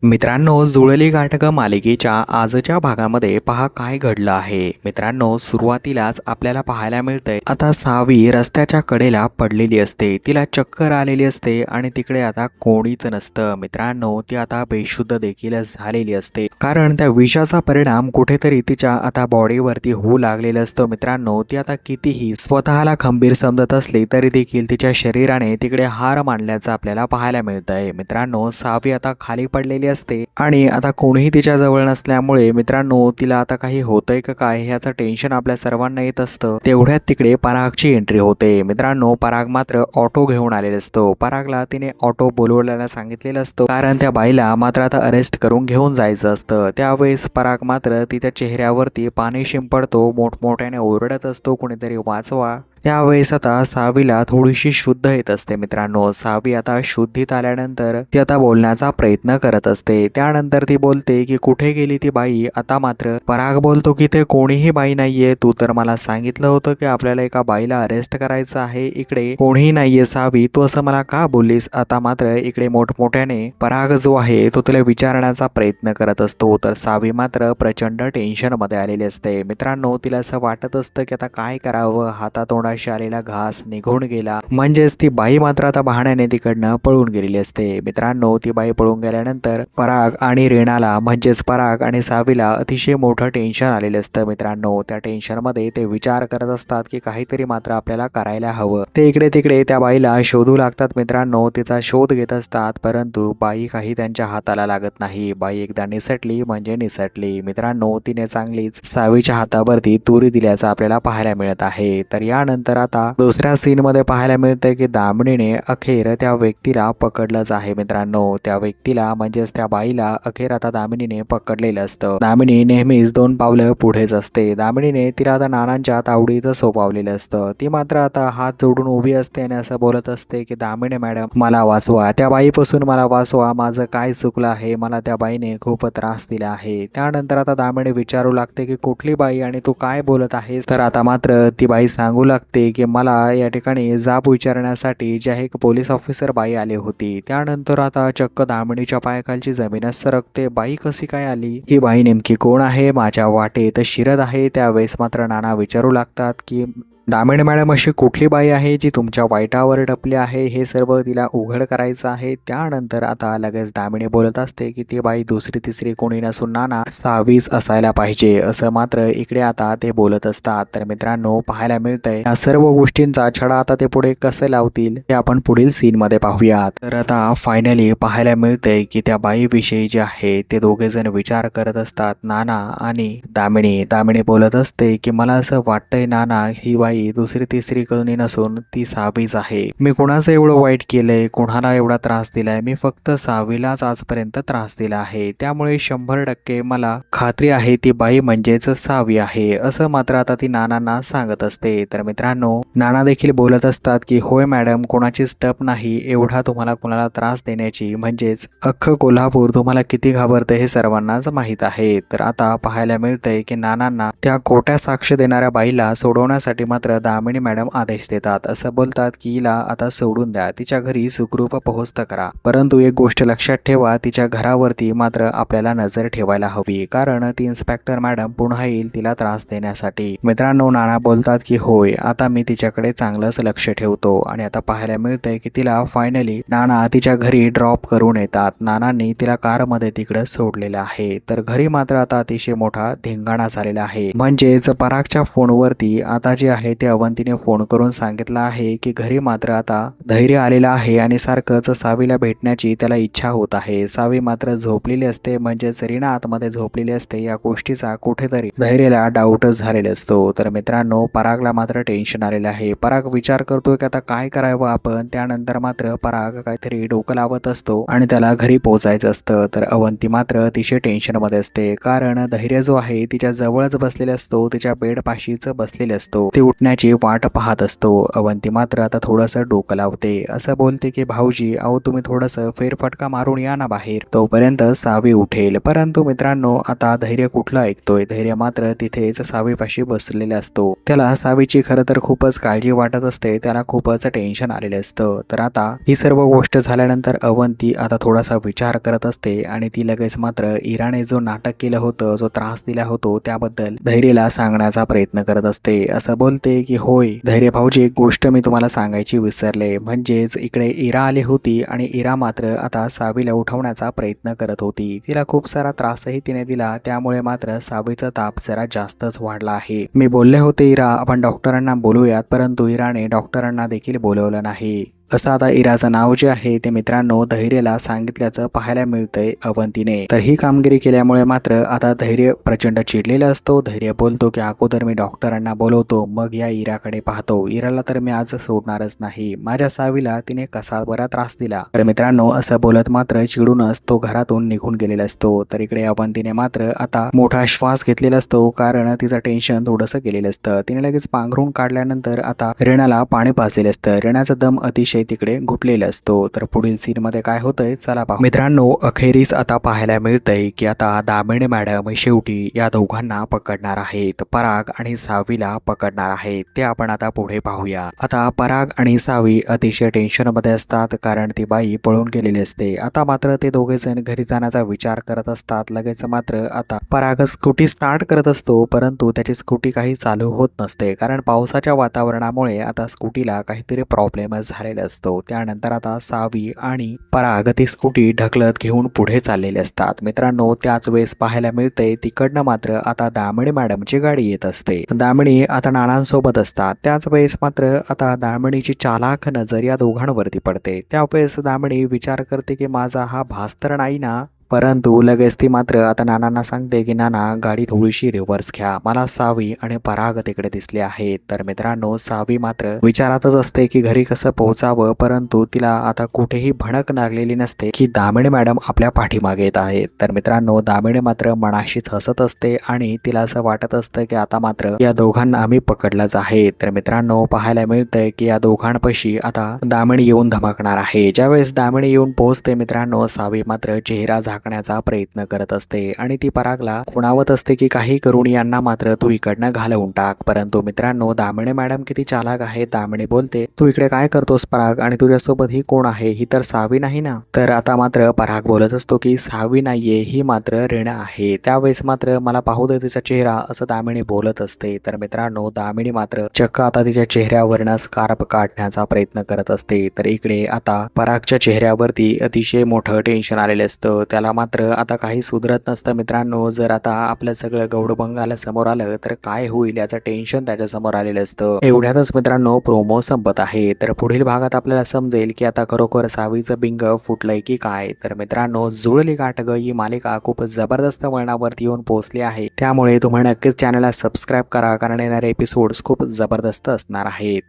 मित्रांनो, जुळली गाठ मालिकेच्या आजच्या भागामध्ये पहा काय घडलं आहे. मित्रांनो, सुरुवातीलाच आपल्याला पाहायला मिळतंय आता सावी रस्त्याच्या कडेला पडलेली असते, तिला चक्कर आलेली असते आणि तिकडे आता कोणीच नसतं. मित्रांनो, ती आता बेशुद्ध देखील झालेली असते, कारण त्या विषाचा परिणाम कुठेतरी तिच्या आता बॉडीवरती होऊ लागलेला असतो. मित्रांनो, ती आता कितीही स्वतःला खंबीर समजत असली तरी देखील तिच्या शरीराने तिकडे हार मानल्याचं आपल्याला पाहायला मिळतंय. मित्रांनो, सावी आता खाली पडलेली असते आणि आता कोणीही तिच्या जवळ नसल्यामुळे मित्रांनो, तिला आता काही होतंय का काय ह्याचं टेन्शन आपल्या सर्वांना येत असतं. तेवढ्यात तिकडे परागची एंट्री होते. मित्रांनो, पराग मात्र ऑटो घेऊन आलेला असतो. परागला तिने ऑटो बोलवल्याला सांगितलेलं असतं, कारण त्या बाईला मात्र आता अरेस्ट करून घेऊन जायचं असतं. त्यावेळेस पराग मात्र तिच्या चेहऱ्यावरती पाणी शिंपडतो, मोठमोठ्याने ओरडत असतो, कोणीतरी वाचवा. त्यावेळेस आता सावीला थोडीशी शुद्ध येत असते. मित्रांनो, सावी आता शुद्धीत आल्यानंतर ती आता बोलण्याचा प्रयत्न करत असते. त्यानंतर ती बोलते की कुठे गेली ती बाई. आता मात्र पराग बोलतो की ते कोणीही बाई नाहीये, तू तर मला सांगितलं होतं की आपल्याला एका बाईला अरेस्ट करायचं आहे, इकडे कोणीही नाहीये सावी, तू असं मला का बोललीस. आता मात्र इकडे मोठमोठ्याने पराग जो आहे तो तिला विचारण्याचा प्रयत्न करत असतो, तर सावी मात्र प्रचंड टेन्शन मध्ये आलेली असते. मित्रांनो, तिला असं वाटत असतं की आता काय करावं, हातातोंडाशी आलेला घास निघून गेला, म्हणजेच ती बाई मात्र आता बहाण्याने तिकडनं पळून गेलेली असते. मित्रांनो, ती बाई पळून गेल्यानंतर पराग आणि रेणाला म्हणजेच पराग आणि सावीला अतिशय मोठं टेन्शन आलेलं असतं. मित्रांनो, त्या टेन्शन मध्ये ते विचार करत असतात की काहीतरी मात्र आपल्याला करायला हवं. ते इकडे तिकडे त्या बाईला शोधू लागतात. मित्रांनो, तिचा शोध घेत असतात, परंतु बाई काही त्यांच्या हाताला लागत नाही. बाई एकदा निसटली म्हणजे निसटली. मित्रांनो, तिने चांगलीच सावीच्या हातावरती तुरी दिल्याचं आपल्याला पाहायला मिळत आहे. तर यानंतर आता दुसऱ्या सीन मध्ये पाहायला मिळतंय की दामिनीने अखेर त्या व्यक्तीला पकडलंच आहे. मित्रांनो, त्या व्यक्तीला म्हणजेच त्या बाईला अखेर आता दामिनीने पकडलेलं असतं. दामिनी नेहमीच 2 पावलं पुढेच असते. दामिनीने तिला आता नानांच्या तावडीत सोपावलेलं असतं. ती मात्र आता हात जोडून उभी असते आणि असं बोलत असते की दामिनी मॅडम, मला वाचवा, त्या बाईपासून मला वाचवा, माझं काय चुकलं आहे, मला त्या बाईने खूप त्रास दिला आहे. त्यानंतर आता दामिनी विचारू लागते की कुठली बाई आणि तू काय बोलत आहेस. तर आता मात्र ती बाई सांगू लागते की मला या ठिकाणी जाब विचारण्यासाठी जे आहे एक पोलीस ऑफिसर बाई आली होती. त्यानंतर आता चक्क दामिनीच्या पायाखालची जमीनच सरकते. बाई कशी काय आली, ही बाई नेमकी कोण आहे, माझ्या वाटेत शिरत आहे. त्यावेळेस मात्र नाना विचारू लागतात की दामिनी मॅडम, अशी कुठली बाई आहे जी तुमच्या वाईटावर टपली आहे, हे सर्व तिला उघड करायचं आहे. त्यानंतर आता लगेच दामिनी बोलत असते की ती बाई दुसरी तिसरी कोणी नसून नाना सावीच असायला पाहिजे, असं मात्र इकडे आता ते बोलत असतात. तर मित्रांनो, पाहायला मिळतंय या सर्व गोष्टींचा छडा आता ते पुढे कसे लावतील ते आपण पुढील सीन मध्ये पाहूयात. तर आता फायनली पाहायला मिळतंय की त्या बाई विषयी जे आहे ते दोघे जण विचार करत असतात, नाना आणि दामिनी. दामिनी बोलत असते की मला असं वाटतंय नाना, ही बाई दुसरी तिसरी कोणी नसून ती सावीच आहे. मी कोणाचं एवढं वाईट केलंय, कोणाला एवढा त्रास दिलाय, मी फक्त सावीलाच आजपर्यंत त्रास दिला आहे. त्यामुळे 100% मला खात्री आहे ती बाई म्हणजेच सावी आहे, असं मात्र आता ती नानांना सांगत असते. तर मित्रांनो, नाना देखील बोलत असतात की होय मॅडम, कोणाची स्टप नाही एवढा तुम्हाला कोणाला त्रास देण्याची, म्हणजेच अख्खं कोल्हापूर तुम्हाला किती घाबरतं हे सर्वांनाच माहीत आहे. तर आता पाहायला मिळतंय की नानांना त्या खोट्या साक्ष देणाऱ्या बाईला सोडवण्यासाठी मात्र दामिनी मॅडम आदेश देतात. असं बोलतात की हिला आता सोडून द्या, तिच्या घरी सुखरूप पोहोचत करा, परंतु एक गोष्ट लक्षात ठेवा, तिच्या घरावरती मात्र आपल्याला नजर ठेवायला हवी, कारण ती इन्स्पेक्टर मॅडम पुन्हा येईल तिला त्रास देण्यासाठी. मित्रांनो, नाना बोलतात की होय, आता मी तिच्याकडे चांगलंच लक्ष ठेवतो. आणि आता पाहायला मिळतंय की तिला फायनली नाना तिच्या घरी ड्रॉप करून येतात. नानांनी तिला कारमध्ये तिकडे सोडलेलं आहे. तर घरी मात्र आता अतिशय मोठा धिंगाणा झालेला आहे. म्हणजेच परागच्या फोनवरती आता जे आहे ते अवंतीने फोन करून सांगितलं आहे की घरी मात्र आता धैर्य आलेला आहे आणि सारखंच सावीला भेटण्याची त्याला इच्छा होत आहे. सावी मात्र झोपलेली असते, म्हणजेच रीना आतमध्ये झोपलेली असते. या गोष्टीचा कुठेतरी धैर्यला डाऊटच झालेला असतो. तर मित्रांनो, परागला मात्र टेन्शन आलेलं आहे. पराग विचार करतो की आता काय करावं आपण. त्यानंतर मात्र पराग काहीतरी डोकं लावत असतो आणि त्याला घरी पोहोचायचं असतं. तर अवंती मात्र अतिशय टेन्शन मध्ये असते, कारण धैर्य जो आहे तिच्या जवळच बसलेले असतो, तिच्या बेड पाशीच बसलेले असतो, ते उठण्याची वाट पाहत असतो. अवंती मात्र आता थोडंसं डोकं लावते, असं बोलते की भाऊजी, अहो तुम्ही थोडंसं फेरफटका मारून या ना बाहेर, तोपर्यंत सावी उठेल. परंतु मित्रांनो, आता धैर्य कुठलं ऐकतोय. धैर्य मात्र तिथेच सावीपाशी बसलेला असतो. त्याला सावीची खरं तर तर खूपच काळजी वाटत असते, त्याला खूपच टेन्शन आलेलं असतं. तर आता ही सर्व गोष्ट झाल्यानंतर अवंती आता थोडासा विचार करत असते आणि ती लगेच मात्र इराने जो नाटक केलं होतं, जो त्रास दिला होतो त्याबद्दल धैर्यला सांगण्याचा प्रयत्न करत असते. असं बोलते की होय धैर्य भाऊजी, एक गोष्ट मी तुम्हाला सांगायची विसरले, म्हणजेच इकडे इरा आली होती आणि इरा मात्र आता सावीला उठवण्याचा प्रयत्न करत होती. तिला खूप सारा त्रासही तिने दिला, त्यामुळे मात्र सावीचा ताप जरा जास्तच वाढला आहे. मी बोलले होते इरा आपण डॉक्टरांना बोलूयात, परंतु इराने डॉक्टरांना देखील बोलवलं नाही. असं आता इराचं नाव जे आहे ते मित्रांनो धैर्यला सांगितल्याचं पाहायला मिळतंय अवंतीने. तर ही कामगिरी केल्यामुळे मात्र आता धैर्य प्रचंड चिडलेला असतो. धैर्य बोलतो की अगोदर मी डॉक्टरांना बोलवतो, मग या इराकडे पाहतो. इराला तर मी आज सोडणारच नाही, माझ्या सावीला तिने कसा बरा त्रास दिला. तर मित्रांनो असं बोलत मात्र चिडूनच तो घरातून निघून गेलेला असतो. तर इकडे अवंतीने मात्र आता मोठा श्वास घेतलेला असतो, कारण तिचं टेन्शन थोडंसं गेलेलं असतं. तिने लगेच पांघरून काढल्यानंतर आता रेणाला पाणी पाजलेलं असतं. रेणाचा दम अतिशय तिकडे घुटलेला असतो. तर पुढील सीन मध्ये काय होतंय चला पाहू. मित्रांनो अखेरीस आता पाहायला मिळतंय की आता दामिनी मॅडम शेवटी या दोघांना पकडणार आहेत, पराग आणि सावीला पकडणार आहेत. ते आपण आता पुढे पाहूया. आता पराग आणि सावी अतिशय टेन्शन मध्ये असतात, कारण ती बाई पळून गेलेली असते. आता मात्र ते दोघे जण घरी जाण्याचा विचार करत असतात. लगेच मात्र आता पराग स्कूटी स्टार्ट करत असतो, परंतु त्याची स्कूटी काही चालू होत नसते, कारण पावसाच्या वातावरणामुळे आता स्कूटीला काहीतरी प्रॉब्लेमच झालेला असतो. त्यानंतर आता सावी आणि पराग ती स्कूटी ढकलत घेऊन पुढे चाललेले असतात. मित्रांनो त्याच वेळेस पाहायला मिळते तिकडनं मात्र आता दामिनी मॅडमची गाडी येत असते. दामिनी आता नानांसोबत असतात. त्याच वेळेस मात्र आता दामिनीची चालाख नजर या दोघांवरती पडते. त्यावेळेस दामिनी विचार करते की माझा हा भास तर नाही ना, परंतु लगेच ती मात्र आता नानांना सांगते की नाना गाडी थोडीशी रिव्हर्स घ्या, मला सावी आणि पराग तिकडे दिसले आहेत. तर मित्रांनो सावी मात्र विचारातच असते की घरी कसं पोहोचावं, परंतु तिला आता कुठेही भणक लागलेली नसते की दामिनी मॅडम आपल्या पाठीमागे येत आहेत. तर मित्रांनो दामिनी मात्र मनाशीच हसत असते आणि तिला असं वाटत असतं की आता मात्र या दोघांना आम्ही पकडलंच आहे. तर मित्रांनो पाहायला मिळतंय की या दोघांपाशी आता दामिनी येऊन धमकणार आहे. ज्यावेळेस दामिनी येऊन पोहोचते मित्रांनो सावी मात्र चेहरा झाकण्याचा प्रयत्न करत असते आणि ती परागला खुणावत असते की काही करून यांना मात्र तू इकडनं घालवून टाक. परंतु मित्रांनो दामिनी मॅडम किती चालाक आहे. दामिनी बोलते तू इकडे काय करतोस पराग, आणि तुझ्यासोबत ही कोण आहे, ही तर सावी नाही ना. तर आता मात्र पराग बोलत असतो की सावी नाहीये, ही मात्र रेणा आहे. त्यावेळेस मात्र मला पाहू दे तिचा चेहरा, असं दामिनी बोलत असते. तर मित्रांनो दामिनी मात्र चक्क आता तिच्या चेहऱ्यावरनं स्कार्फ काढण्याचा प्रयत्न करत असते. तर इकडे आता परागच्या चेहऱ्यावरती अतिशय मोठं टेन्शन आलेलं असतं. त्याला मात्र आता काही सुधरत नसतं. मित्रांनो जर आता आपलं सगळं गौडबंगाला समोर आलं तर काय होईल याचं टेन्शन त्याच्या समोर आलेलं असतं. एवढ्यातच मित्रांनो प्रोमो संपत आहे. तर पुढील भागात आपल्याला समजेल की आता खरोखर सावीचं बिंग फुटलंय की काय. तर मित्रांनो जुळली गाठ ग ही मालिका खूप जबरदस्त वळणावरती येऊन पोहोचली आहे, त्यामुळे तुम्ही नक्कीच चॅनलला सबस्क्राईब करा, कारण येणारे एपिसोड्स खूप जबरदस्त असणार आहेत.